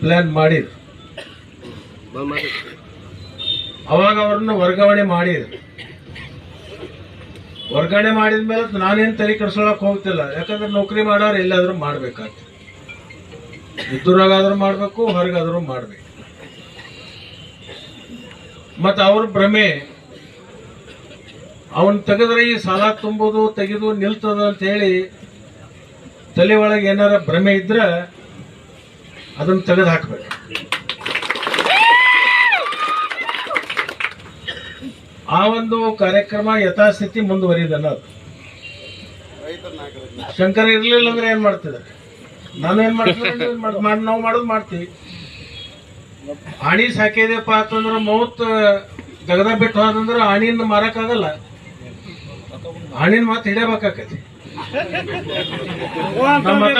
Plan ಮಾಡಿದ್ರು. ಅವಾಗ ಅವ್ರನ್ನ ವರ್ಗಾವಣೆ ಮಾಡಿದ್ರು. ವರ್ಗಾವಣೆ ಮಾಡಿದ್ಮೇಲೆ ನಾನೇನು ತಲೆ ಕೆಡ್ಸೋಳಕ್ ಹೋಗ್ತಿಲ್ಲ. ಯಾಕಂದ್ರೆ ನೌಕರಿ ಮಾಡೋರು ಎಲ್ಲಾದ್ರೂ ಮಾಡ್ಬೇಕಾಗ್ತದೆ. ಇದ್ದೂರಾಗಾದ್ರೂ ಮಾಡ್ಬೇಕು, ಹೊರಗಾದ್ರೂ ಮಾಡ್ಬೇಕು. ಮತ್ತ ಅವ್ರ ಭ್ರಮೆ ಅವನ್ ತೆಗೆದ್ರೆ ಈ ಸಾಲ ತುಂಬೋದು ತೆಗೆದು ನಿಲ್ತದ ಅಂತ ಹೇಳಿ ತಲೆ ಒಳಗೆ ಏನಾರ ಭ್ರಮೆ ಇದ್ರ ಅದನ್ನ ತೆಗೆದು ಹಾಕ್ಬೇಕು. ಆ ಒಂದು ಕಾರ್ಯಕ್ರಮ ಯಥಾಸ್ಥಿತಿ ಮುಂದುವರಿದನ್ನೋದು. ಶಂಕರ್ ಇರ್ಲಿಲ್ಲ ಅಂದ್ರೆ ಏನ್ ಮಾಡ್ತಿದ್ದಾರೆ? ನಾನೇನ್ ಮಾಡ್ತೀನಿ, ನಾವು ಮಾಡೋದು ಮಾಡ್ತೀವಿ. ಆಣಿ ಸಾಕಿದೆಪ್ಪ ಅಂತಂದ್ರೆ ಮೌತ್ ಜಗದ ಬಿಟ್ಟು ಹೋದಂದ್ರೆ ಆಣಿನ ಮಾರಕ್ಕಾಗಲ್ಲ. ಆಣಿನ ಮಾತು ಹಿಡಿಯಬೇಕಾಕತಿ. ನಮ್ಮ ಮತ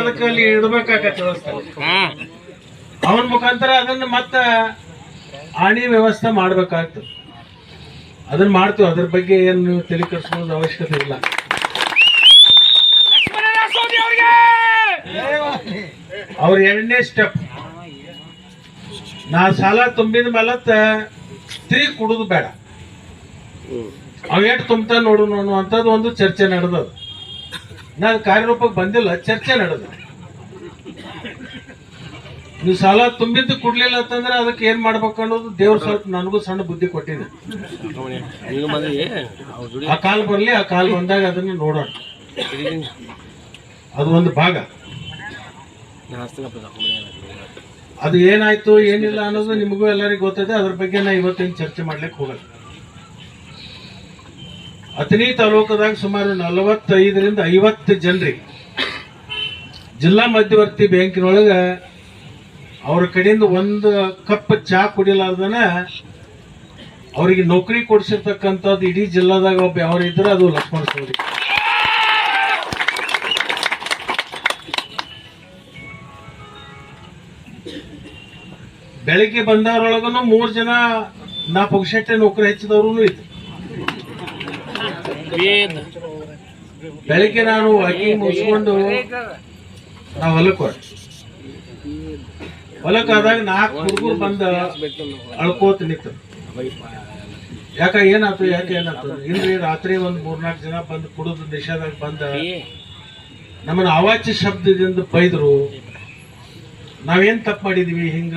ಅದಕ್ಕೆ ಅಲ್ಲಿ ಇಡ್ಬೇಕಾಕತಿ ವ್ಯವಸ್ಥೆ. ಅವನ ಮುಖಾಂತರ ಅದನ್ನ ಮತ್ತ ಆಣಿ ವ್ಯವಸ್ಥೆ ಮಾಡ್ಬೇಕಾಗ್ತದೆ. ಅದನ್ನ ಮಾಡ್ತೀವಿ. ಅದ್ರ ಬಗ್ಗೆ ಏನು ನೀವು ತಲೆ ಕೆಡಿಸ್ಕೊಳ್ಳೋದು ಅವಶ್ಯಕತೆ ಇಲ್ಲ. ಅವ್ರ ಎರಡನೇ ಸ್ಟೆಪ್, ನಾ ಸಾಲ ತುಂಬಿದ ಮೇಲತ್ತ ತಿರುಗಿ ಕುಡುದು ಬೇಡ, ಅವ್ ಎಷ್ಟು ತುಂಬ್ತಾ ನೋಡು ಅನ್ನುವಂಥದ್ದು ಒಂದು ಚರ್ಚೆ ನಡೆದದು. ನಾನು ಕಾರ್ಯರೂಪಕ್ಕೆ ಬಂದಿಲ್ಲ, ಚರ್ಚೆ ನಡೆದ. ನೀವು ಸಾಲ ತುಂಬಿದ್ದು ಕೊಡ್ಲಿಲ್ಲ ಅಂತಂದ್ರೆ ಅದಕ್ಕೆ ಏನ್ ಮಾಡ್ಬೇಕು ಅನ್ನೋದು ದೇವ್ರು ಸ್ವಲ್ಪ ನನಗೂ ಸಣ್ಣ ಬುದ್ಧಿ ಕೊಟ್ಟಿದೆ. ಆ ಕಾಲ್ ಬರ್ಲಿ, ಆ ಕಾಲ್ ಬಂದಾಗ ಅದನ್ನ ನೋಡೋಣ. ಅದು ಒಂದು ಭಾಗ. ಅದು ಏನಾಯ್ತು ಏನಿಲ್ಲ ಅನ್ನೋದು ನಿಮಗೂ ಎಲ್ಲರಿಗೂ ಗೊತ್ತಿದೆ. ಅದ್ರ ಬಗ್ಗೆ ನಾ ಇವತ್ತೇನು ಚರ್ಚೆ ಮಾಡ್ಲಿಕ್ಕೆ ಹೋಗಲ್ಲ. ಅಥಣಿ ತಾಲೂಕದಾಗ ಸುಮಾರು 45ರಿಂದ 50 ಜನರಿಗೆ ಜಿಲ್ಲಾ ಮಧ್ಯವರ್ತಿ ಬ್ಯಾಂಕಿನೊಳಗ ಅವ್ರ ಕಡೆಯಿಂದ ಒಂದು ಕಪ್ ಚಾ ಕುಡಿಲಾರ್ದನ ಅವರಿಗೆ ನೌಕರಿ ಕೊಡಿಸಿರ್ತಕ್ಕಂಥದ್ದು ಇಡೀ ಜಿಲ್ಲಾದಾಗ ಒಬ್ಬ ಯಾವ ಇದ್ರೆ ಅದು ಲಕ್ಷ್ಮಣ ಸವದಿ. ಬೆಳಿಗ್ಗೆ ಬಂದವರೊಳಗನು 3 ಜನ ನಾ ಪುಕ್ಷಟ್ಟೆ ನೌಕರಿ ಹೆಚ್ಚಿದವರು ಇದ್ರು. ಬೆಳಿಗ್ಗೆ ನಾನು ವಾಕಿಂಗ್ ಮುಗಿಸ್ಕೊಂಡು ನಾವು ಹೊಲಕ್ಕಾದಾಗ 4 ಹುಡುಗರು ಬಂದ ಅಳ್ಕೋತ ನಿಂತು. ಯಾಕ ಏನಾಯ್ತು ಇಲ್ರಿ ರಾತ್ರಿ ಒಂದು 3-4 ಜನ ಬಂದು ಕುಡಿದು ನಿಷೇಧಾಗ ಬಂದ ನಮ್ಮನ್ನ ಅವಾಚ್ಯ ಶಬ್ದದಿಂದ ಬೈದ್ರು. ನಾವೇನ್ ತಪ್ಪು ಮಾಡಿದೀವಿ? ಹಿಂಗ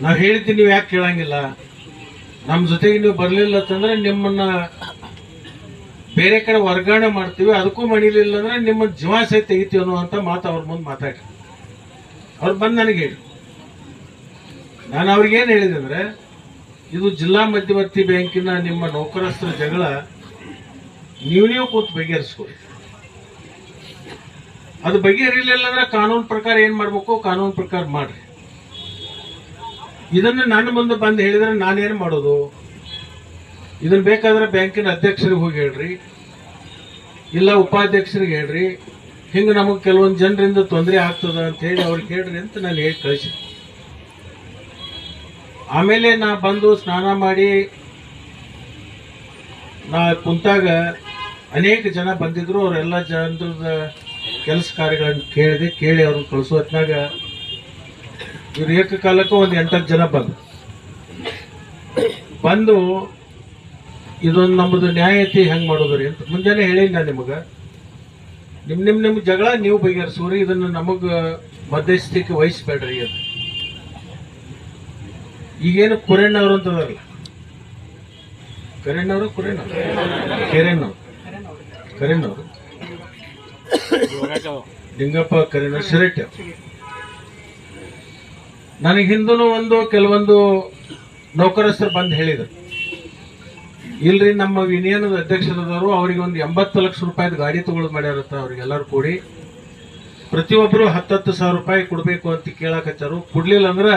ನಾವ್ ಹೇಳಿದ್ದೀನಿ, ನೀವು ಯಾಕೆ ಕೇಳಂಗಿಲ್ಲ? ನಮ್ಮ ಜೊತೆಗೆ ನೀವು ಬರ್ಲಿಲ್ಲ ಅಂತಂದ್ರೆ ನಿಮ್ಮನ್ನ ಬೇರೆ ಕಡೆ ವರ್ಗಾವಣೆ ಮಾಡ್ತೀವಿ, ಅದಕ್ಕೂ ಮಣಿಲಿಲ್ಲ ಅಂದ್ರೆ ನಿಮ್ಮ ಜೀವ ಸಹಿತ ತೆಗಿತೀವಿ ಅನ್ನುವಂತ ಮಾತು ಅವ್ರ ಮುಂದೆ ಮಾತಾಡಿ ಅವ್ರು ಬಂದು ನನಗೆ ಹೇಳಿ. ನಾನು ಅವ್ರಿಗೇನು ಹೇಳಿದೆ ಅಂದ್ರೆ, ಇದು ಜಿಲ್ಲಾ ಮಧ್ಯವರ್ತಿ ಬ್ಯಾಂಕಿನ ನಿಮ್ಮ ನೌಕರಸ್ಥರ ಜಗಳ ನೀವು ಕೂತು ಬಗೆಹರಿಸ್ಕೊಳ್ಳಿ. ಅದು ಬಗೆಹರಿಲಿಲ್ಲ ಅಂದ್ರೆ ಕಾನೂನು ಪ್ರಕಾರ ಏನ್ ಮಾಡ್ಬೇಕು ಕಾನೂನು ಪ್ರಕಾರ ಮಾಡ್ರಿ. ಇದನ್ನ ನನ್ನ ಮುಂದೆ ಬಂದು ಹೇಳಿದ್ರೆ ನಾನೇನು ಮಾಡೋದು? ಇದನ್ನ ಬೇಕಾದ್ರೆ ಬ್ಯಾಂಕಿನ ಅಧ್ಯಕ್ಷರಿಗೆ ಹೋಗಿ ಹೇಳ್ರಿ, ಇಲ್ಲ ಉಪಾಧ್ಯಕ್ಷರಿಗೆ ಹೇಳ್ರಿ, ಹಿಂಗೆ ನಮಗೆ ಕೆಲವೊಂದು ಜನರಿಂದ ತೊಂದರೆ ಆಗ್ತದ ಅಂತ ಹೇಳಿ ಅವ್ರಿಗೆ ಹೇಳ್ರಿ ಅಂತ ನಾನು ಹೇಳಿ ಕಳಿಸಿ. ಆಮೇಲೆ ನಾ ಬಂದು ಸ್ನಾನ ಮಾಡಿ ನಾ ಕುಂತಾಗ ಅನೇಕ ಜನ ಬಂದಿದ್ರು. ಅವರೆಲ್ಲ ಜನರದ ಕೆಲಸ ಕಾರ್ಯಗಳನ್ನು ಕೇಳಿ ಅವ್ರನ್ನ ಕಳಿಸೋ ಹೊತ್ನಾಗ ಇವ್ರು ಏಕಕಾಲಕ್ಕೂ ಒಂದು 8-10 ಜನ ಬಂದು ಇದೊಂದು ನಮ್ಮದು ನ್ಯಾಯತೆ ಹೆಂಗೆ ಮಾಡೋದ್ರಿ ಅಂತ ಮುಂಜಾನೆ ಹೇಳೀನಿ ನಾನು ನಿಮಗೆ. ನಿಮ್ಮ ಜಗಳ ನೀವು ಬಗೆಹರಿಸೋರಿ, ಇದನ್ನು ನಮಗೆ ಮಧ್ಯಸ್ಥಿಕೆ ವಹಿಸ್ಬೇಡ್ರಿ ಅಂತ. ಈಗೇನು ಕುರೇಣ್ಣವ್ರು ಅಂತದಾರಲ್ಲ, ಕರೇಣ್ಣವರು ಲಿಂಗಪ್ಪ ಕರೇಣ್ಣ ಶಿರಟ್ಟಿ. ನನಗೆ ಹಿಂದೂ ಕೆಲವೊಂದು ನೌಕರಸ್ಥರು ಬಂದು ಹೇಳಿದರು, ಇಲ್ರಿ ನಮ್ಮ ಯೂನಿಯನ್ ಅಧ್ಯಕ್ಷರದವರು ಅವರಿಗೆ ಒಂದು 80 ಲಕ್ಷ ರೂಪಾಯಿದ ಗಾಡಿ ತಗೊಳ್ಳೋದು ಮಾಡ್ಯಾರತ್ತ. ಅವ್ರಿಗೆಲ್ಲರೂ ಕೂಡಿ ಪ್ರತಿಯೊಬ್ಬರು 10,000 ರೂಪಾಯಿ ಕೊಡ್ಬೇಕು ಅಂತ ಕೇಳಾಕತ್ತಾರು. ಕೊಡ್ಲಿಲ್ಲ ಅಂದ್ರೆ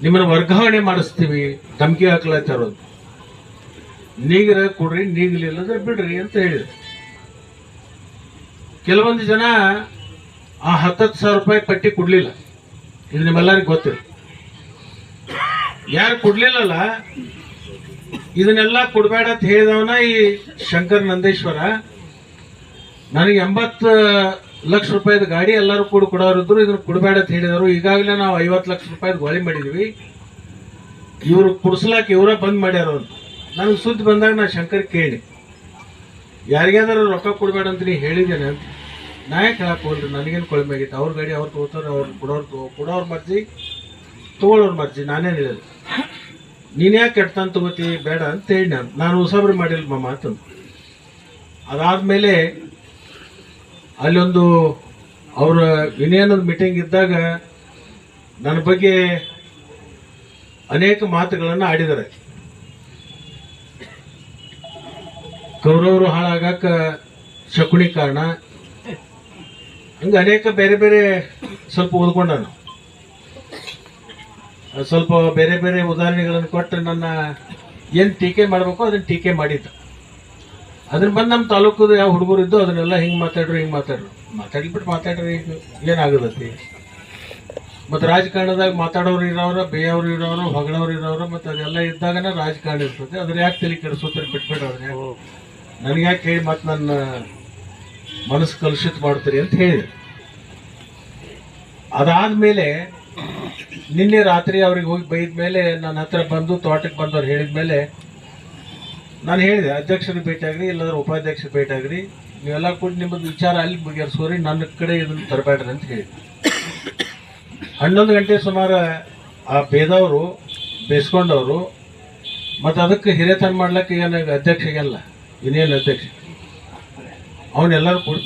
ನಿಮ್ಮನ್ನ ವರ್ಗಾವಣೆ ಮಾಡಿಸ್ತೀವಿ ಧಮಕಿ ಹಾಕ್ಲತ್ತಾರ. ನೀಗ್ರ ಕೊಡ್ರಿ, ನೀಗ್ಲಿಲ್ಲ ಅಂದ್ರೆ ಬಿಡ್ರಿ ಅಂತ ಹೇಳಿದ್ರು. ಕೆಲವೊಂದು ಜನ ಆ 10,000 ರೂಪಾಯಿ ಪಟ್ಟಿ ಕೊಡ್ಲಿಲ್ಲ. ಇದು ನಿಮ್ಮೆಲ್ಲರಿಗೂ ಗೊತ್ತಿಲ್ಲ. ಯಾರು ಕೊಡ್ಲಿಲ್ಲಲ್ಲ ಇದನ್ನೆಲ್ಲ ಕೊಡ್ಬೇಡ ಅಂತ ಹೇಳಿದವನ ಈ ಶಂಕರ್ ನಂದೇಶ್ವರ. ನನಗೆ 80 ಲಕ್ಷ ರೂಪಾಯಿದ ಗಾಡಿ ಎಲ್ಲರೂ ಕೂಡ ಕೊಡೋರಿದ್ರು, ಇದನ್ನ ಕೊಡಬೇಡ ಅಂತ ಹೇಳಿದರು. ಈಗಾಗಲೇ ನಾವು 50 ಲಕ್ಷ ರೂಪಾಯಿದ ಗೋಳಿ ಮಾಡಿದ್ವಿ. ಇವರು ಕುಡ್ಸ್ಲಾಕ ಇವರ ಬಂದ್ ಮಾಡ್ಯಾರ ಅಂತ ನನಗೆ ಸುದ್ದಿ ಬಂದಾಗ ನಾ ಶಂಕರ್ ಕೇಳಿ, ಯಾರಿಗಾದ್ರೂ ರೊಕ್ಕ ಕೊಡಬೇಡ ಅಂತ ನೀ ಹೇಳಿದ್ದೇನೆ ಅಂತ. ನಾ ಯಾಕೆ ಹೇಳಕ್ ಹೋಗ್ರಿ, ನನಗೇನು ಕೊಳಮೆ ಆಗೈತೆ. ಅವ್ರ ಗಾಡಿ ಅವ್ರು ತಗೋತಾರೆ, ಅವ್ರು ಕೊಡೋರ್ ಮರ್ಜಿ, ತಗೊಳ್ಳೋರ್ ಮರ್ಜಿ. ನಾನೇನು ಹೇಳಿಲ್ಲ, ನೀನು ಯಾಕೆ ಕೆಟ್ಟಾನ ತಗೋತಿ ಬೇಡ ಅಂತ ಹೇಳಿ ನಾನು ಉಸಾಬ್ರಿ ಮಾಡಿಲ್ಲ ಮಾಮ ಅಂತಂದು. ಅದಾದ್ಮೇಲೆ ಅಲ್ಲೊಂದು ಅವ್ರ ವಿನಯನದ ಮೀಟಿಂಗ್ ಇದ್ದಾಗ ನನ್ನ ಬಗ್ಗೆ ಅನೇಕ ಮಾತುಗಳನ್ನು ಆಡಿದ್ದಾರೆ. ಕೌರವರು ಹಾಳಾಗಕ್ಕ ಶಕುನಿ ಕಾರಣ, ಹಂಗೆ ಅನೇಕ ಬೇರೆ ಬೇರೆ ಸ್ವಲ್ಪ ಓದ್ಕೊಂಡ ನಾನು. ಸ್ವಲ್ಪ ಬೇರೆ ಬೇರೆ ಉದಾಹರಣೆಗಳನ್ನು ಕೊಟ್ಟು ನನ್ನ ಏನು ಟೀಕೆ ಮಾಡಬೇಕು ಅದನ್ನ ಟೀಕೆ ಮಾಡಿದ್ದ. ಅದನ್ನ ಬಂದು ನಮ್ಮ ತಾಲೂಕದ ಯಾವ ಹುಡುಗರು ಇದ್ದು ಅದನ್ನೆಲ್ಲ ಹಿಂಗೆ ಮಾತಾಡ್ರಿ ಮಾತಾಡ್ಬಿಟ್ಟು ಮಾತಾಡ್ರಿ, ಈಗ ಏನಾಗದತಿ. ಮತ್ತು ರಾಜಕಾರಣದಾಗ ಮಾತಾಡೋರು ಇರೋರು, ಬೇಯವ್ರು ಇರೋರು, ಹೊಗಳವ್ರು ಇರೋರು, ಮತ್ತು ಅದೆಲ್ಲ ಇದ್ದಾಗನೇ ರಾಜಕಾರಣ ಇರ್ತದೆ. ಅದ್ರ ಯಾಕೆ ತಲೆ ಕೆಡಿಸೋತಾರೆ, ಬಿಟ್ಬಿಟ್ಟು ಅದನ್ನ ನನಗೆ ಯಾಕೆ ಹೇಳಿ ಮತ್ತು ನನ್ನ ಮನಸ್ಸು ಕಲುಷಿತ ಮಾಡ್ತೀರಿ ಅಂತ ಹೇಳಿದೆ. ಅದಾದ್ಮೇಲೆ ನಿನ್ನೆ ರಾತ್ರಿ ಅವ್ರಿಗೆ ಹೋಗಿ ಬೈದ ಮೇಲೆ ನನ್ನ ಹತ್ರ ಬಂದು ತೋಟಕ್ಕೆ ಬಂದವ್ರು ಹೇಳಿದ ಮೇಲೆ ನಾನು ಹೇಳಿದೆ, ಅಧ್ಯಕ್ಷರಿಗೆ ಭೇಟಿಯಾಗ್ರಿ, ಇಲ್ಲಾಂದ್ರೆ ಉಪಾಧ್ಯಕ್ಷರಿಗೆ ಭೇಟಿಯಾಗ್ರಿ, ನೀವೆಲ್ಲ ಕೂಡ ನಿಮ್ಮದು ವಿಚಾರ ಅಲ್ಲಿ ಬಗೆಹರಿಸೋರಿ, ನನ್ನ ಕಡೆ ಇದನ್ನು ತರಬೇಡ್ರಿ ಅಂತ ಹೇಳಿದೆ. 11 ಗಂಟೆ ಸುಮಾರು ಆ ಬೇದವರು ಬೇಯಿಸ್ಕೊಂಡವರು ಮತ್ತು ಅದಕ್ಕೆ ಹಿರೇತನ ಮಾಡ್ಲಿಕ್ಕೆ ಏನು ಅಧ್ಯಕ್ಷಗೆಲ್ಲ ಇನ್ನೇನು ಅಧ್ಯಕ್ಷ ಅವನ್ನೆಲ್ಲರೂ ಕೂಡ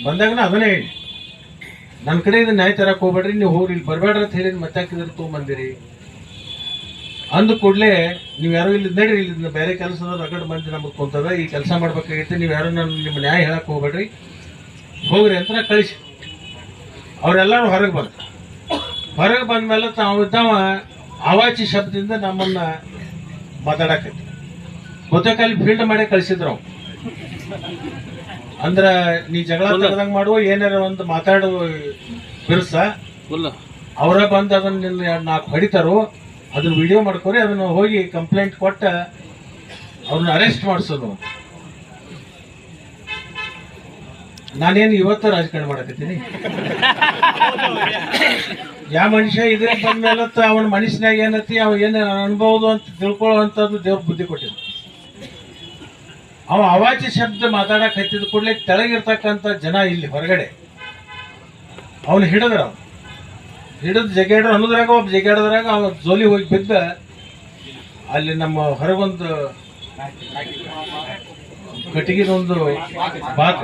ಬಂದಾಗ ಅದನ್ನೇ ಹೇಳಿ, ನನ್ನ ಕಡೆ ಇದನ್ನ ನ್ಯಾಯ ತರಕ್ಕೆ ಹೋಗ್ಬೇಡ್ರಿ, ನೀವು ಹೋಗ್ರಿ, ಇಲ್ಲಿ ಬರಬೇಡ್ರಿ ಅಂತ ಹೇಳಿ ಮತ್ತೆ ಹಾಕಿದ್ರೆ ತೊಗೊಂಬಂದಿರಿ ಅಂದ ಕೂಡಲೇ ನೀವು ಯಾರೋ ಇಲ್ಲಿ ನಡ್ರಿ, ಇಲ್ಲಿ ಬೇರೆ ಕೆಲಸದ ರಗಡ್ ಮಂದಿ ನಮಗೆ ಕುಂತದ, ಈ ಕೆಲಸ ಮಾಡ್ಬೇಕಾಗೈತೆ, ನೀವು ಯಾರು ನಿಮ್ಮ ನ್ಯಾಯ ಹೇಳಕ್ಕೆ ಹೋಗ್ಬೇಡ್ರಿ, ಹೋಗ್ರಿ ಅಂತ ಕಳಿಸಿ. ಅವರೆಲ್ಲರೂ ಹೊರಗೆ ಬಂದ ಮೇಲೆ ತಾವಿದ್ದಾವ ಅವಾಚಿ ಶಬ್ದದಿಂದ ನಮ್ಮನ್ನ ಮಾತಾಡಕತ್ತಿ. ಗೊತ್ತಕಲ್ಲಿ ಫೀಲ್ಡ್ ಮಾಡೇ ಕಳಿಸಿದ್ರು ಅವ್. ಅಂದ್ರ ನೀ ಜಗಳ ತೆಗೆದಂಗ್ ಮಾಡುವ ಏನಾರ ಒಂದು ಮಾತಾಡುವ ಬಿರ್ಸ ಅವರ ಬಂದು ಅದನ್ನ 4 ಹೊಡಿತಾರೋ, ಅದನ್ನ ವಿಡಿಯೋ ಮಾಡ್ಕೋರಿ, ಅದನ್ನ ಹೋಗಿ ಕಂಪ್ಲೇಂಟ್ ಕೊಟ್ಟ ಅವ್ರನ್ನ ಅರೆಸ್ಟ್ ಮಾಡಿಸೋದು. ನಾನೇನು ಇವತ್ತು ರಾಜಕಾರಣ ಮಾಡಕತ್ತೀನಿ? ಯಾವ ಮನುಷ್ಯ ಇದ್ರ ಬಂದ್ಮೇಲೆ ಅವನ ಮನುಷ್ಯನಾಗ ಏನತಿ, ಅವ ಏನು ಅನ್ಬಹುದು ಅಂತ ತಿಳ್ಕೊಳ್ಳುವಂಥದ್ದು ದೇವ್ರ ಬುದ್ಧಿ ಕೊಟ್ಟಿದ್ದ. ಅವ ಅವಾಚಿ ಶಬ್ದ ಮಾತಾಡಕ್ ಹತ್ತಿದ ಕೂಡಲೇ ತೆಳಗಿರ್ತಕ್ಕಂಥ ಜನ ಇಲ್ಲಿ ಹೊರಗಡೆ ಅವನು ಹಿಡಿದ್ರ, ಹಿಡಿದು ಜಗ್ಯಾಡ್ರ ಅನ್ನೋದ್ರಾಗ ಒಬ್ಬ ಜಗ್ಯಾಡದ್ರಾಗ ಅವ ಜೋಲಿ ಹೋಗಿ ಬಿದ್ದ. ಅಲ್ಲಿ ನಮ್ಮ ಹೊರಗೊಂದು ಕಟ್ಟಿಗೆದೊಂದು ಬಾಕ್,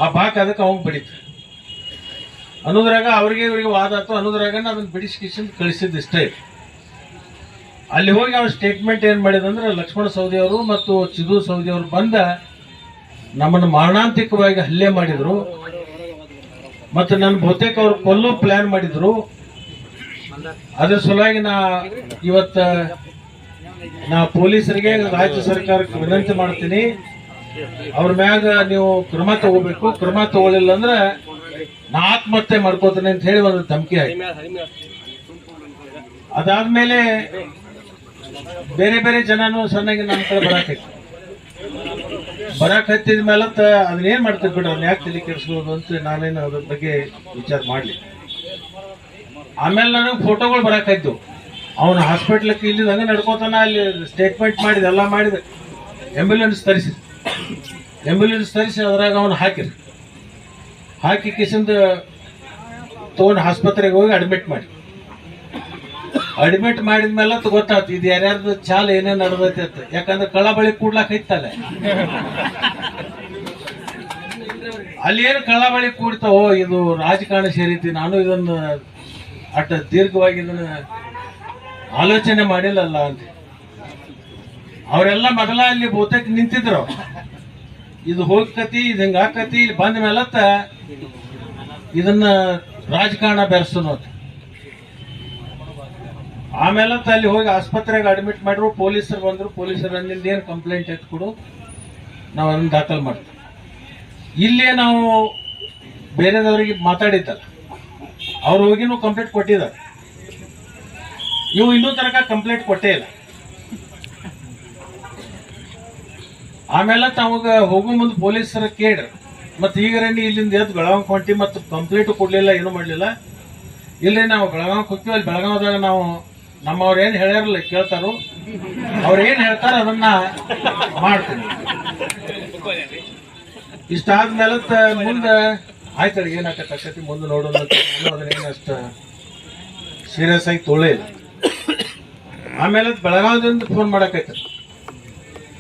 ಆ ಬಾಕ್ ಅದಕ್ಕೆ ಅವಂಗ್ ಬಡಿತು ಅನ್ನೋದ್ರಾಗ ಅವ್ರಿಗೆ ಇವ್ರಿಗೆ ವಾದ ಆಯ್ತು. ಅನ್ನೋದ್ರಾಗ ಅದನ್ನ ಬಿಡಿಸ್ಕಿಸಿಂದ ಕಳಿಸಿದ್ದು ಇಷ್ಟೇ. ಅಲ್ಲಿ ಹೋಗಿ ಅವ್ರ ಸ್ಟೇಟ್ಮೆಂಟ್ ಏನ್ ಮಾಡಿದಂದ್ರೆ, ಲಕ್ಷ್ಮಣ ಸವದಿ ಅವರು ಮತ್ತು ಚಿದು ಸವದಿ ಅವರು ಬಂದ ನಮ್ಮನ್ನು ಮಾರಣಾಂತಿಕವಾಗಿ ಹಲ್ಲೆ ಮಾಡಿದ್ರು ಮತ್ತು ನನ್ನ ಬಹುತೇಕ ಅವ್ರು ಕೊಲ್ಲೋ ಪ್ಲಾನ್ ಮಾಡಿದ್ರು. ಅದ್ರ ಸಲುವಾಗಿ ನಾ ಪೊಲೀಸರಿಗೆ, ರಾಜ್ಯ ಸರ್ಕಾರಕ್ಕೆ ವಿನಂತಿ ಮಾಡ್ತೀನಿ, ಅವ್ರ ಮ್ಯಾಗ ನೀವು ಕ್ರಮ ತಗೋಬೇಕು, ಕ್ರಮ ತಗೊಳ್ಳಿಲ್ಲ ಅಂದ್ರೆ ನಾ ಆತ್ಮಹತ್ಯೆ ಮಾಡ್ಕೋತೀನಿ ಅಂತ ಹೇಳಿ ಒಂದು ಧಮಕಿ ಆಯ್ತು. ಅದಾದ್ಮೇಲೆ ಬೇರೆ ಬೇರೆ ಜನನು ಸಣ್ಣಗೆ ನಮ್ಮ ಕಡೆ ಬರಾಕ್ ಹತ್ತಿದ ಮೇಲೆ ಅದನ್ನೇನ್ ಮಾಡ್ತೀವಿ ಬಿಡು, ಅದನ್ನ ಯಾಕೆ ತಲೆ ಕೆಡಿಸ್ಬೋದು ಅಂತ ನಾನೇನು ಅದ್ರ ಬಗ್ಗೆ ವಿಚಾರ ಮಾಡ್ಲಿ. ಆಮೇಲೆ ನನಗೆ ಫೋಟೋಗಳು ಬರಾಕಿದ್ದು, ಅವನ ಹಾಸ್ಪಿಟ್ಲಕ್ಕೆ ಇಲ್ಲಿದಂಗೆ ನಡ್ಕೋತಾನ, ಅಲ್ಲಿ ಸ್ಟೇಟ್ಮೆಂಟ್ ಮಾಡಿದ ಎಲ್ಲ ಮಾಡಿದ. ಆಂಬ್ಯುಲೆನ್ಸ್ ತರಿಸಿ ಅದ್ರಾಗ ಅವನು ಹಾಕಿ ಕಿಸಿಂದ ತಗೊಂಡು ಆಸ್ಪತ್ರೆಗೆ ಹೋಗಿ ಅಡ್ಮಿಟ್ ಮಾಡಿದ್ಮೇಲೆ ಗೊತ್ತಾಯ್ತು ಇದು ಯಾರ್ಯಾರ್ದು ಚಾಲ ಏನೇನು ನಡೆದೈತೆ ಅಂತ. ಯಾಕಂದ್ರೆ ಕಳ್ಳ ಬಳಿ ಕೂಡ್ಲಾಕ ಐತಲ್ಲ, ಅಲ್ಲಿ ಏನು ಕಳ್ಳ ಬಳಿ ಕೂಡ್ತಾವೋ, ಇದು ರಾಜಕಾರಣ ಸೇರಿತಿ. ನಾನು ಇದನ್ನ ಅಟ್ಟ ದೀರ್ಘವಾಗಿ ಇದನ್ನ ಆಲೋಚನೆ ಮಾಡಿಲ್ಲಲ್ಲ ಅಂತ. ಅವರೆಲ್ಲ ಮೊದಲ ಅಲ್ಲಿ ಬಹುತೇಕ ನಿಂತಿದ್ರು, ಇದು ಹೋಗ್ಕತಿ, ಇದು ಹಿಂಗ ಆಕತಿ, ಇಲ್ಲಿ ಬಂದ ಮೇಲತ್ತ ಇದನ್ನ ರಾಜಕಾರಣ ಬೆರೆಸೋನು. ಆಮೇಲೆ ಅಲ್ಲಿ ಹೋಗಿ ಆಸ್ಪತ್ರೆಗೆ ಅಡ್ಮಿಟ್ ಮಾಡಿದ್ರು, ಪೊಲೀಸರು ಬಂದ್ರು. ಪೊಲೀಸರು ಅಂದಿಂದ ಏನು ಕಂಪ್ಲೇಂಟ್ ಎತ್ಕೊಡು, ನಾವು ಅದನ್ನ ದಾಖಲು ಮಾಡ್ತೀವಿ. ಇಲ್ಲೇ ನಾವು ಬೇರೆದವರಿಗೆ ಮಾತಾಡಿದ್ದಲ್ಲ, ಅವ್ರು ಹೋಗಿನೂ ಕಂಪ್ಲೇಂಟ್ ಕೊಟ್ಟಿದ್ದಾರೆ. ಇವು ಇನ್ನೂ ತನಕ ಕಂಪ್ಲೇಂಟ್ ಕೊಟ್ಟೇ ಇಲ್ಲ. ಆಮೇಲೆ ತಾವಾಗ ಹೋಗೋ ಮುಂದೆ ಪೊಲೀಸರ ಕೇಳ್ರಿ, ಮತ್ತೆ ಈಗ ರಂಡಿ ಇಲ್ಲಿಂದ ಎದ್ದು ಬೆಳಗಾವ್ ಹೊಂಟಿ ಮತ್ತೆ ಕಂಪ್ಲೀಟ್ ಕೊಡ್ಲಿಲ್ಲ, ಏನು ಮಾಡ್ಲಿಲ್ಲ. ಇಲ್ಲೇ ನಾವು ಬೆಳಗಾವ್ ಹೋಗ್ತೀವಿ, ಅಲ್ಲಿ ಬೆಳಗಾವದಾಗ ನಾವು ನಮ್ಮವ್ರು ಏನ್ ಹೇಳ್ಯಾರಲ್ಲ ಕೇಳ್ತಾರೋ, ಅವ್ರು ಏನ್ ಹೇಳ್ತಾರ ಅದನ್ನ ಮಾಡ್ತೀನಿ. ಇಷ್ಟಾದ್ಮೇಲೆ ಮುಂದೆ ಆಯ್ತಲ್ಲ ಏನಾಕತಿ ಮುಂದೆ ನೋಡೋಣ. ಅದನ್ನೇನು ಅಷ್ಟು ಸೀರಿಯಸ್ ಆಗಿ ತೊಳೆ ಇಲ್ಲ. ಆಮೇಲೆ ಬೆಳಗಾವದಿಂದ ಫೋನ್ ಮಾಡಕೈತ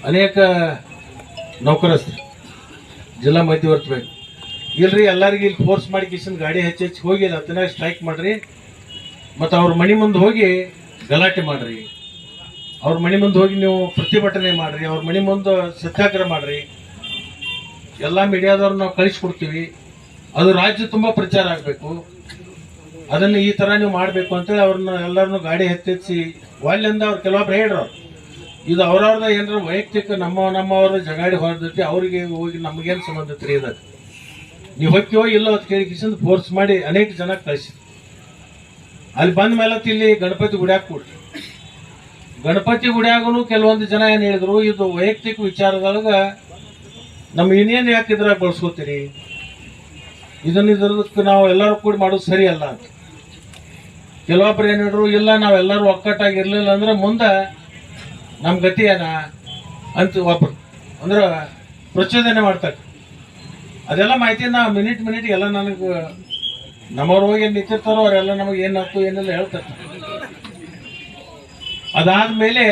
ಅನೇಕ ನೌಕರಸ್ಥರು, ಜಿಲ್ಲಾ ಮಧ್ಯವರ್ತಿ ಬೇಕು ಇಲ್ರಿ, ಎಲ್ಲರಿಗೂ ಇಲ್ಲಿ ಫೋರ್ಸ್ ಮಾಡಿ ಕಿಶನ್ ಗಾಡಿ ಹೆಚ್ಚಿ ಹೋಗಿ ಅದನ್ನ ಸ್ಟ್ರೈಕ್ ಮಾಡ್ರಿ, ಮತ್ತು ಅವ್ರ ಮನೆ ಮುಂದೆ ಹೋಗಿ ಗಲಾಟೆ ಮಾಡ್ರಿ, ಅವ್ರ ಮನೆ ಮುಂದೆ ಹೋಗಿ ನೀವು ಪ್ರತಿಭಟನೆ ಮಾಡ್ರಿ, ಅವ್ರ ಮನೆ ಮುಂದೆ ಸತ್ಯಾಗ್ರಹ ಮಾಡ್ರಿ, ಎಲ್ಲ ಮೀಡಿಯಾದವ್ರು ನಾವು ಕಳಿಸ್ಕೊಡ್ತೀವಿ, ಅದು ರಾಜ್ಯ ತುಂಬ ಪ್ರಚಾರ ಆಗಬೇಕು, ಅದನ್ನು ಈ ಥರ ನೀವು ಮಾಡಬೇಕು ಅಂತೇಳಿ ಅವ್ರನ್ನ ಎಲ್ಲರನ್ನು ಗಾಡಿ ಹತ್ತಿಸಿ ಅಲ್ಲಿಂದ ಅವ್ರು ಕೆಲವೊಬ್ರು ಹೇಳ್ರು, ಇದು ಅವ್ರವ್ರದ ಏನಾರ ವೈಯಕ್ತಿಕ ನಮ್ಮವ್ರ ಜಗಾಡಿ ಹೊರದೈತಿ, ಅವ್ರಿಗೆ ಹೋಗಿ ನಮಗೇನು ಸಂಬಂಧ ಐತ್ರಿ ಇದಕ್ಕೆ, ನೀವು ಹೊಕ್ಕಿಯೋ ಇಲ್ಲೋ ಅದು ಕೇಳಿ ಕಿಶನ್ ಫೋರ್ಸ್ ಮಾಡಿ ಅನೇಕ ಜನ ಕಳಿಸಿ. ಅಲ್ಲಿ ಬಂದ ಮೇಲೆ ಇಲ್ಲಿ ಗಣಪತಿ ಗುಡಿಯಾಗ ಕೊಡ್ರಿ. ಗಣಪತಿ ಗುಡಿಯಾಗೂ ಕೆಲವೊಂದು ಜನ ಏನು ಹೇಳಿದ್ರು, ಇದು ವೈಯಕ್ತಿಕ ವಿಚಾರದೊಳಗ ನಮ್ಮ ಇನ್ನೇನು ಯಾಕೆ ಇದ್ರಾಗ ಬಳಸ್ಕೋತೀರಿ, ಇದಕ್ಕೆ ನಾವು ಎಲ್ಲರೂ ಕೂಡಿ ಮಾಡೋದು ಸರಿ ಅಲ್ಲ ಅಂತ. ಕೆಲವೊಬ್ರು ಏನು ಹೇಳಿದ್ರು, ಇಲ್ಲ ನಾವೆಲ್ಲರೂ ಒಕ್ಕಟ್ಟಾಗಿ ಇರಲಿಲ್ಲ ಅಂದ್ರೆ ಮುಂದೆ ನಮ್ಮ ಗತಿ ಏನ ಅಂತ ಒಬ್ರು ಅಂದ್ರೆ ಪ್ರಚೋದನೆ ಮಾಡ್ತಾರೆ. ಅದೆಲ್ಲ ಮಾಹಿತಿ ನಾವು ಮಿನಿಟ್ ಎಲ್ಲ ನನಗೆ ನಮ್ಮವ್ರು ಹೋಗಿ ಏನು ನಿಂತಿರ್ತಾರೋ ಅವರೆಲ್ಲ ನಮಗೆ ಏನಾಯ್ತು ಏನೆಲ್ಲ ಹೇಳ್ತಾರೆ. ಅದಾದ್ಮೇಲೆ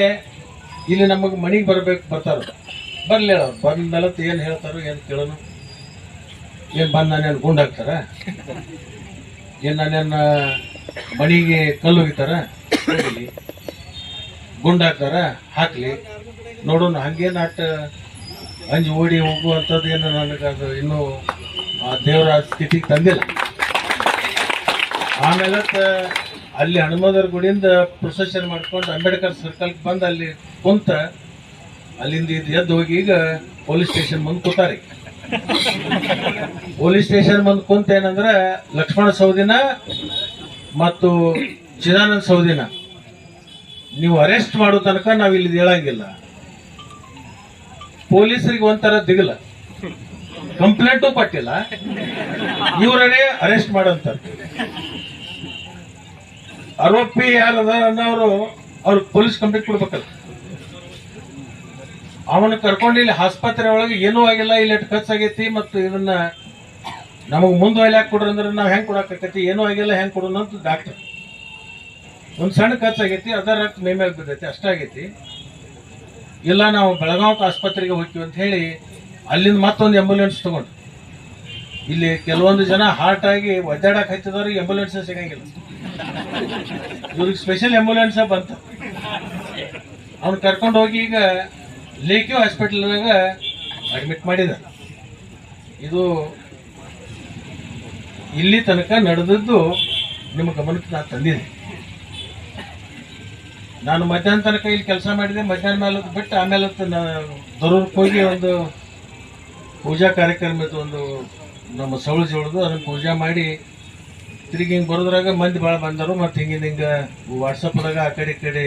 ಇಲ್ಲಿ ನಮಗೆ ಮನೆಗೆ ಬರ್ತಾರ, ಬರ್ಲಿ ಅವ್ರು ಬಂದ ಮೇಲೆ ಏನು ಹೇಳ್ತಾರೋ ಏನು ಕೇಳೋನು, ಏನು ಬಂದು ನಾನೇನು ಗುಂಡು ಹಾಕ್ತಾರ, ಏನು ನಾನೇನು ಮನೆಗೆ ಕಲ್ಲು ಒಗಿತಾರ, ಗುಂಡು ಹಾಕ್ತಾರ, ಹಾಕ್ಲಿ ನೋಡೋಣ. ಹಂಗೇನು ಅಂಜಿ ಓಡಿ ಹೋಗುವಂಥದ್ದು ಏನು ನನಗೆ ಅದು ಇನ್ನೂ ದೇವರ ಸ್ಥಿತಿಗೆ ತಂದಿಲ್ಲ. ಆಮೇಲೆ ಅಲ್ಲಿ ಹನುಮಂತರ ಗುಡಿಯಿಂದ ಪ್ರೊಸೆಷನ್ ಮಾಡ್ಕೊಂಡು ಅಂಬೇಡ್ಕರ್ ಸರ್ಕಲ್ಗೆ ಬಂದು ಅಲ್ಲಿ ಕುಂತ ಅಲ್ಲಿಂದ ಇದು ಎದ್ದು ಹೋಗಿ ಈಗ ಪೊಲೀಸ್ ಸ್ಟೇಷನ್ ಮುಂದೆ ಕೂತಾರೆ. ಪೊಲೀಸ್ ಸ್ಟೇಷನ್ ಮುಂದೆ ಕುಂತ ಏನಂದ್ರೆ ಲಕ್ಷ್ಮಣ ಸೌದಿನ ಮತ್ತು ಚಿದಾನಂದ ಸೌದಿನ ನೀವು ಅರೆಸ್ಟ್ ಮಾಡೋ ತನಕ ನಾವು ಇಲ್ಲಿ ಹೇಳಂಗಿಲ್ಲ. ಪೊಲೀಸರಿಗೆ ಒಂಥರ ದಿಗಲ, ಕಂಪ್ಲೇಂಟು ಕೊಟ್ಟಿಲ್ಲ, ಇವರೇ ಅರೆಸ್ಟ್ ಮಾಡಂತಾರೆ. ಆರೋಪಿ ಯಾರದ ಅನ್ನೋರು ಅವ್ರಿಗೆ ಪೊಲೀಸ್ ಕಂಪ್ಲೇಂಟ್ ಕೊಡ್ಬೇಕಲ್ಲ. ಅವನ್ನ ಕರ್ಕೊಂಡು ಇಲ್ಲಿ ಆಸ್ಪತ್ರೆ ಒಳಗೆ ಏನೂ ಆಗಿಲ್ಲ, ಇಲ್ಲಿ ಖರ್ಚಾಗೈತಿ ಮತ್ತು ಇದನ್ನ ನಮಗೆ ಮುಂದೆ ಯಾಕೆ ಕೊಡ್ರಿ ಅಂದ್ರೆ ನಾವು ಹೆಂಗೆ ಕೊಡಕ್ಕಾಕೈತಿ, ಏನೂ ಆಗಿಲ್ಲ ಹೆಂಗೆ ಕೊಡೋಣ ಅಂತ ಡಾಕ್ಟರ್ ಒಂದು ಸಣ್ಣ ಖರ್ಚಾಗೈತಿ, ಅದರ ರಕ್ತ ಮೈ ಮೇಲೆ ಬಿದ್ದೈತಿ ಅಷ್ಟಾಗೈತಿ, ಇಲ್ಲ ನಾವು ಬೆಳಗಾವ್ ಆಸ್ಪತ್ರೆಗೆ ಹೋಗ್ತೀವಿ ಅಂತ ಹೇಳಿ ಅಲ್ಲಿಂದ ಮತ್ತೊಂದು ಆಂಬ್ಯುಲೆನ್ಸ್ ತಗೊಂಡು ಇಲ್ಲಿ ಕೆಲವೊಂದು ಜನ ಹಾರ್ಟ್ ಆಗಿ ಒದ್ದಾಡಕ್ಕೆ ಹಚ್ಚಿದವ್ರಿಗೆ ಆಂಬ್ಯುಲೆನ್ಸ್ ಸಿಗಂಗಿಲ್ಲ, ಇವ್ರಿಗೆ ಸ್ಪೆಷಲ್ ಆಂಬ್ಯುಲೆನ್ಸ್ ಬಂತು. ಅವ್ನು ಕರ್ಕೊಂಡು ಹೋಗಿ ಈಗ ಲೇಕ್ಯೂ ಹಾಸ್ಪಿಟಲ್ದಾಗ ಅಡ್ಮಿಟ್ ಮಾಡಿದ. ಇದು ಇಲ್ಲಿ ತನಕ ನಡೆದದ್ದು ನಿಮ್ಮ ಗಮನಕ್ಕೆ ನಾನು ತಂದಿದ್ದೆ. ನಾನು ಮಧ್ಯಾಹ್ನ ತನಕ ಇಲ್ಲಿ ಕೆಲಸ ಮಾಡಿದೆ, ಮಧ್ಯಾಹ್ನ ಮೇಲೆ ಬಿಟ್ಟು ಆಮೇಲೆ ದೊರೂರ್ಗೆ ಹೋಗಿ ಒಂದು ಪೂಜಾ ಕಾರ್ಯಕ್ರಮ ಇತ್ತು, ಒಂದು ನಮ್ಮ ಸೌಳು ಜೋಳದು, ಅದನ್ನು ಪೂಜಾ ಮಾಡಿ ತಿರುಗಿ ಹಿಂಗೆ ಬರೋದ್ರಾಗ ಮಂದಿ ಭಾಳ ಬಂದರು. ಮತ್ತು ಹಿಂಗೆ ವಾಟ್ಸಪ್ದಾಗ ಆ ಕಡೆ ಈ ಕಡೆ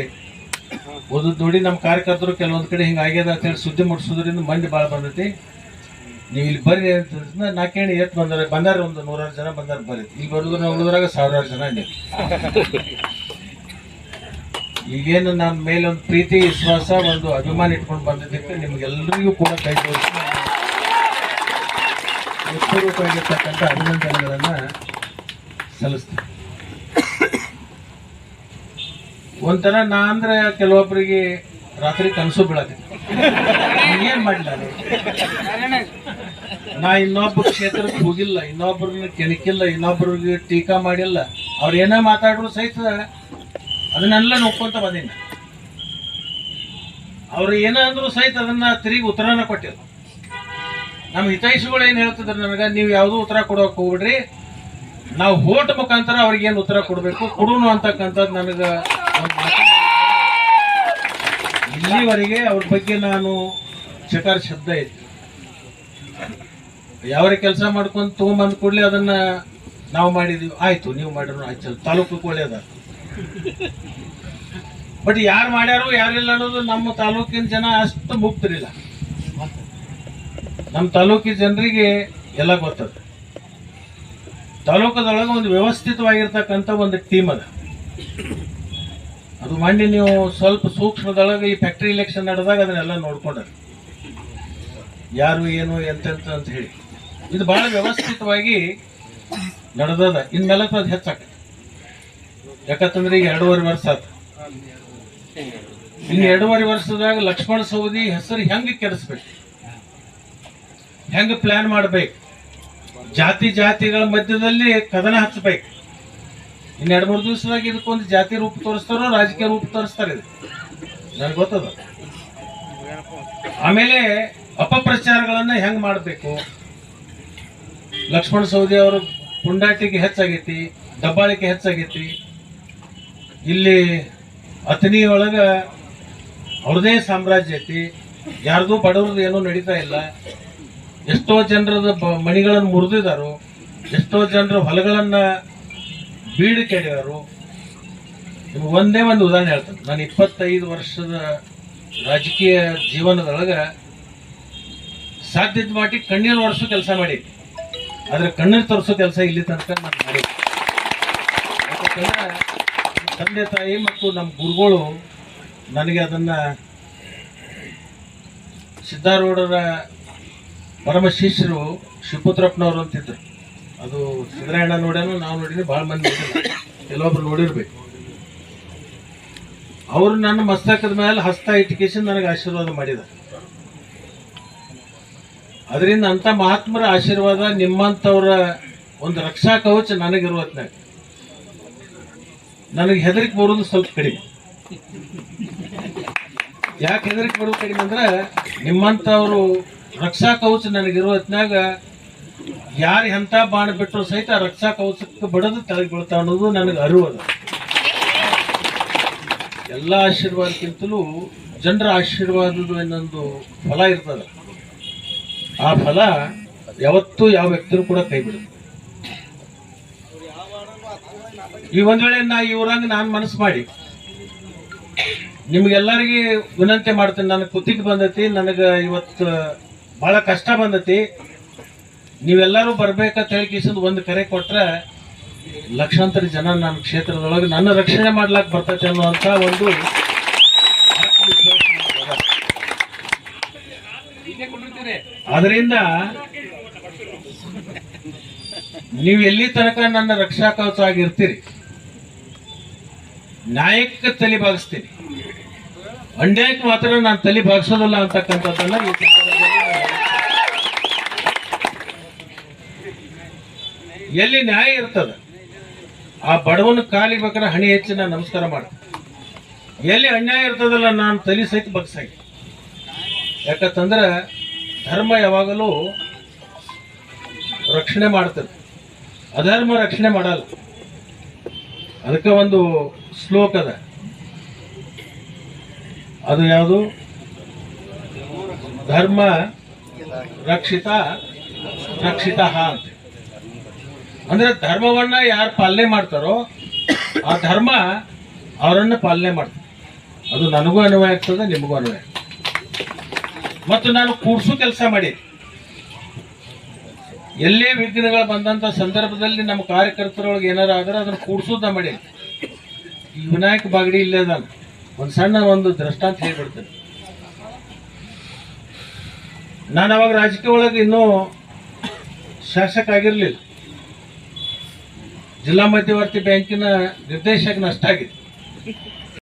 ಓದೋದು ನೋಡಿ ನಮ್ಮ ಕಾರ್ಯಕರ್ತರು ಕೆಲವೊಂದು ಕಡೆ ಹಿಂಗೆ ಆಗ್ಯದ ಅಂತೇಳಿ ಸುದ್ದಿ ಮುಟ್ಟಿಸೋದ್ರಿಂದ ಮಂದಿ ಭಾಳ ಬಂದೈತಿ, ನೀವು ಇಲ್ಲಿ ಬರ್ರಿ ಅಂತ ನಾಕೇಣಿ ಎತ್ತು ಬಂದಾರ ಒಂದು 100 ಜನ ಬಂದಾರ ಬರ್ರಿ. ಇಲ್ಲಿ ಬರೋದ್ರ ಉಳಿದ್ರಾಗ 1000 ಜನ ನೀವು. ಈಗೇನು ನನ್ನ ಮೇಲೆ ಒಂದು ಪ್ರೀತಿ ವಿಶ್ವಾಸ ಒಂದು ಅಭಿಮಾನ ಇಟ್ಕೊಂಡು ಬಂದಿದ್ದಕ್ಕೆ ನಿಮ್ಗೆಲ್ಲರಿಗೂ ಕೂಡ ಕೈ ಜೋಡಿಸಿ ರೂಪಾಯಿಗಿರ್ತಕ್ಕಂಥ ಅಭಿನಂದನೆಗಳನ್ನ ಸಲ್ಲಿಸ್ತೀನಿ. ಒಂಥರ ನಾ ಅಂದ್ರೆ ಕೆಲವೊಬ್ಬರಿಗೆ ರಾತ್ರಿ ಕನಸು ಬೀಳತ್ತೆ, ಏನ್ ಮಾಡಿಲ್ಲ ನಾ ಇನ್ನೊಬ್ಬ ಕ್ಷೇತ್ರಕ್ಕೆ ಹೋಗಿಲ್ಲ, ಇನ್ನೊಬ್ಬರನ್ನ ಕೆಣಕಿಲ್ಲ, ಇನ್ನೊಬ್ಬರಿಗೆ ಟೀಕಾ ಮಾಡಿಲ್ಲ, ಅವ್ರು ಏನೇ ಮಾತಾಡ್ರು ಸಹಿತ ಅದನ್ನೆಲ್ಲ ನೋಡ್ಕೊಂತ ಬಂದೀನಿ. ಅವ್ರು ಏನ ಅಂದ್ರು ಸಹಿತ ಅದನ್ನ ತಿರುಗಿ ಉತ್ತರನ ಕೊಟ್ಟಿಲ್ಲ. ನಮ್ಮ ಹಿತೈಷಿಗಳು ಏನ್ ಹೇಳ್ತಿದ್ರು ನನಗ, ನೀವು ಯಾವುದೂ ಉತ್ತರ ಕೊಡೋಕೆ ಹೋಗ್ಬಿಡ್ರಿ, ನಾವು ಹೋಟ್ ಮುಖಾಂತರ ಅವ್ರಿಗೆ ಏನು ಉತ್ತರ ಕೊಡಬೇಕು ಕೊಡೋನು ಅಂತಕ್ಕಂಥದ್ದು ನನಗೆ ಇಲ್ಲಿವರೆಗೆ ಅವ್ರ ಬಗ್ಗೆ ನಾನು ಚಕಾರ ಶಬ್ದ ಇತ್ತು. ಯಾವ ಕೆಲಸ ಮಾಡ್ಕೊಂಡು ತಗೊಂಬಂದ್ ಕೂಡಲೇ ಅದನ್ನ ನಾವು ಮಾಡಿದ್ವಿ, ಆಯ್ತು ನೀವು ಮಾಡಿದ್ರು ಆಯ್ತು, ತಾಲೂಕು ಒಳ್ಳೇದ. ಬಟ್ ಯಾರು ಮಾಡ್ಯಾರು ಯಾರಿಲ್ಲ ಅನ್ನೋದು ನಮ್ಮ ತಾಲೂಕಿನ ಜನ ಅಷ್ಟು ಮುಗ್ತಿರಿಲ್ಲ. ನಮ್ಮ ತಾಲೂಕಿನ ಜನರಿಗೆ ಎಲ್ಲ ಗೊತ್ತದ. ತಾಲೂಕದೊಳಗೆ ಒಂದು ವ್ಯವಸ್ಥಿತವಾಗಿರ್ತಕ್ಕಂಥ ಒಂದು ಟೀಮ್ ಅದ. ಅದು ಮಾಡಿ ನೀವು ಸ್ವಲ್ಪ ಸೂಕ್ಷ್ಮದೊಳಗೆ ಈ ಫ್ಯಾಕ್ಟ್ರಿ ಇಲೆಕ್ಷನ್ ನಡೆದಾಗ ಅದನ್ನೆಲ್ಲ ನೋಡ್ಕೊಂಡ್ರಿ, ಯಾರು ಏನು ಎಂತೆಂತ ಅಂತ ಹೇಳಿ. ಇದು ಬಹಳ ವ್ಯವಸ್ಥಿತವಾಗಿ ನಡೆದದ. ಇನ್ಮೇಲೆ ಅದು ಹೆಚ್ಚಾಕ, ಯಾಕಂತಂದ್ರೆ ಈಗ 2.5 ವರ್ಷ ಆತ. ಇನ್ನು 2.5 ವರ್ಷದಾಗ ಲಕ್ಷ್ಮಣ ಸವದಿ ಹೆಸರು ಹೆಂಗೆ ಕೆಡಿಸ್ಬೇಕು, ಹೆಂಗೆ ಪ್ಲಾನ್ ಮಾಡ್ಬೇಕು, ಜಾತಿಗಳ ಮಧ್ಯದಲ್ಲಿ ಕದನ ಹಚ್ಚಬೇಕು. ಇನ್ನು 2-3 ದಿವಸದಾಗ ಇದಕ್ಕೊಂದು ಜಾತಿ ರೂಪ ತೋರಿಸ್ತಾರೋ ರಾಜಕೀಯ ರೂಪ ತೋರಿಸ್ತಾರೆ, ಇದು ನನಗೆ ಗೊತ್ತದ. ಆಮೇಲೆ ಅಪಪ್ರಚಾರಗಳನ್ನ ಹೆಂಗ್ ಮಾಡಬೇಕು. ಲಕ್ಷ್ಮಣ ಸವದಿ ಅವರು ಪುಂಡಾಟಿಕೆ ಹೆಚ್ಚಾಗೈತಿ, ದಬ್ಬಾಳಿಕೆ ಹೆಚ್ಚಾಗೈತಿ. ಇಲ್ಲಿ ಅಥಣಿಯೊಳಗ ಅವ್ರದೇ ಸಾಮ್ರಾಜ್ಯ ಐತಿ, ಯಾರ್ದು ಬಡವ್ರದ್ದು ಏನೂ ನಡೀತಾ ಇಲ್ಲ. ಎಷ್ಟೋ ಜನರದ ಮಣಿಗಳನ್ನು ಮುರಿದಿದ್ದಾರು, ಎಷ್ಟೋ ಜನರ ಹೊಲಗಳನ್ನ ಬೀಡು ಕೆಡಿದಾರು. ನಿಮ್ಗೆ ಒಂದೇ ಒಂದು ಉದಾಹರಣೆ ಹೇಳ್ತೇನೆ. ನಾನು 25 ವರ್ಷದ ರಾಜಕೀಯ ಜೀವನದೊಳಗ ಸಾಧ್ಯದ ಮಟ್ಟಿಗೆ ಕಣ್ಣೀರು ಒರೆಸೋ ಕೆಲಸ ಮಾಡಿ, ಆದ್ರೆ ಕಣ್ಣೀರು ತೋರಿಸೋ ಕೆಲಸ ಇಲ್ಲಿ ತನಕ ನಾನು ಮಾಡಿ. ಯಾಕಂದ್ರೆ ತಂದೆ ತಾಯಿ ಮತ್ತು ನಮ್ಮ ಗುರುಗಳು ನನಗೆ ಅದನ್ನ, ಸಿದ್ದಾರೂಢರ ಪರಮ ಶಿಷ್ಯರು ಶಿವಪುತ್ರಪ್ಪನವರು ಅಂತಿದ್ರು. ಅದು ಸಿದ್ದರಾಯಣ್ಣ ನೋಡ್ಯಾನು, ನಾವು ನೋಡಿದ್ವಿ, ಭಾಳ ಮಂದಿ ನೋಡಿಲ್ಲ, ಕೆಲವೊಬ್ರು ನೋಡಿರ್ಬೇಕು. ಅವರು ನನ್ನ ಮಸ್ತಕದ ಮೇಲೆ ಹಸ್ತ ಇಟ್ಕೇಶನ್ ನನಗೆ ಆಶೀರ್ವಾದ ಮಾಡಿದ. ಅದರಿಂದ ಅಂತ ಮಹಾತ್ಮರ ಆಶೀರ್ವಾದ, ನಿಮ್ಮಂಥವ್ರ ಒಂದು ರಕ್ಷಾ ಕವಚ ನನಗಿರುವತ್ನಾಗ ನನಗೆ ಹೆದರಿಕೆ ಬರೋದು ಸ್ವಲ್ಪ ಕಡಿಮೆ. ಯಾಕೆ ಹೆದರಿಕೆ ಬರೋದು ಕಡಿಮೆ ಅಂದ್ರೆ, ನಿಮ್ಮಂಥವ್ರು ರಕ್ಷಾ ಕವಚ ನನಗಿರುವತ್ನಾಗ ಯಾರು ಎಂಥ ಬಾಣ ಬಿಟ್ಟರು ಸಹಿತ ಆ ರಕ್ಷಾ ಕವಚಕ್ಕೆ ಬಡದು ತೆಗೆದುಕೊಳ್ತಾ ಅನ್ನೋದು ನನಗೆ ಅರಿವದ. ಎಲ್ಲ ಆಶೀರ್ವಾದಕ್ಕಿಂತಲೂ ಜನರ ಆಶೀರ್ವಾದದ ಇನ್ನೊಂದು ಫಲ ಇರ್ತದೆ. ಆ ಫಲ ಯಾವತ್ತೂ ಯಾವ ವ್ಯಕ್ತಿಯೂ ಕೂಡ ಕೈ ಬಿಡುತ್ತೆ. ಈ ಒಂದ್ ವೇಳೆ ಇವ್ರಂಗ ನಾನು ಮನಸ್ಸು ಮಾಡಿ ನಿಮ್ಗೆಲ್ಲರಿಗೆ ವಿನಂತಿ ಮಾಡ್ತೇನೆ. ನನಗೆ ಕುತ್ತಿಗೆ ಬಂದೈತಿ, ನನಗೆ ಇವತ್ತು ಬಹಳ ಕಷ್ಟ ಬಂದೈತಿ, ನೀವೆಲ್ಲರೂ ಬರ್ಬೇಕಂತ ಹೇಳಿ ಒಂದು ಕರೆ ಕೊಟ್ರೆ ಲಕ್ಷಾಂತರ ಜನ ನನ್ನ ಕ್ಷೇತ್ರದೊಳಗೆ ನನ್ನ ರಕ್ಷಣೆ ಮಾಡ್ಲಾಕ್ ಬರ್ತೈತೆ ಅನ್ನುವಂತ ಒಂದು ಅದರಿಂದ ನೀವು ಎಲ್ಲಿ ತನಕ ನನ್ನ ರಕ್ಷಾ ಕವಚ ಆಗಿರ್ತೀರಿ, ನ್ಯಾಯಕ್ಕೆ ತಲೆ ಬಾಗಿಸ್ತೀನಿ, ಅನ್ಯಾಯಕ್ಕೆ ಮಾತ್ರ ನಾನು ತಲೆ ಬಾಗಿಸೋದಿಲ್ಲ ಅಂತಕ್ಕಂಥದ್ದನ್ನ ಈ ಸಂದರ್ಭದಲ್ಲಿ ಎಲ್ಲಿ ನ್ಯಾಯ ಇರ್ತದ ಆ ಬಡವನ ಕಾಲಿಗೆ ಬೇಕಾದ್ರೆ ಹಣಿ ಹೆಚ್ಚಿ ನಾನು ನಮಸ್ಕಾರ ಮಾಡ್ತೀನಿ. ಎಲ್ಲಿ ಅನ್ಯಾಯ ಇರ್ತದಲ್ಲ ನಾನು ತಲೆ ಸಹಿತ ಬಗ್ಸಾಗಿ. ಯಾಕಂತಂದ್ರೆ ಧರ್ಮ ಯಾವಾಗಲೂ ರಕ್ಷಣೆ ಮಾಡ್ತದೆ, ಅಧರ್ಮ ರಕ್ಷಣೆ ಮಾಡಲ್ಲ. ಅದಕ್ಕೆ ಒಂದು ಶ್ಲೋಕ ಅದ, ಅದು ಯಾವುದು? ಧರ್ಮ ರಕ್ಷಿತ ಅಂತ. ಅಂದ್ರೆ ಧರ್ಮವನ್ನ ಯಾರು ಪಾಲನೆ ಮಾಡ್ತಾರೋ ಆ ಧರ್ಮ ಅವರನ್ನ ಪಾಲನೆ ಮಾಡ್ತಾರೆ. ಅದು ನನಗೂ ಅನ್ವಯ ಆಗ್ತದೆ, ನಿಮಗೂ ಅನ್ವಯ. ಮತ್ತು ನಾನು ಕೂಡ್ಸೋ ಕೆಲಸ ಮಾಡಿ, ಎಲ್ಲೇ ವಿಘ್ನಗಳು ಬಂದಂತ ಸಂದರ್ಭದಲ್ಲಿ ನಮ್ಮ ಕಾರ್ಯಕರ್ತರೊಳಗೆ ಏನಾರು ಆದ್ರೆ ಅದನ್ನ ಕೂಡ್ಸೋದ ಮಾಡಿ. ಈ ವಿನಾಯಕ ಬಾಗಡಿ ಇಲ್ಲೇ ಅದಾನ, ಒಂದು ಸಣ್ಣ ಒಂದು ದೃಷ್ಟಾಂತ ಹೇಳ್ಬಿಡ್ತೇನೆ. ನಾನು ಅವಾಗ ರಾಜಕೀಯ ಒಳಗೆ ಇನ್ನೂ ಶಾಸಕ ಆಗಿರ್ಲಿಲ್ಲ, ಜಿಲ್ಲಾ ಮಧ್ಯವರ್ತಿ ಬ್ಯಾಂಕಿನ ನಿರ್ದೇಶಕನ ಅಷ್ಟಾಗಿದೆ.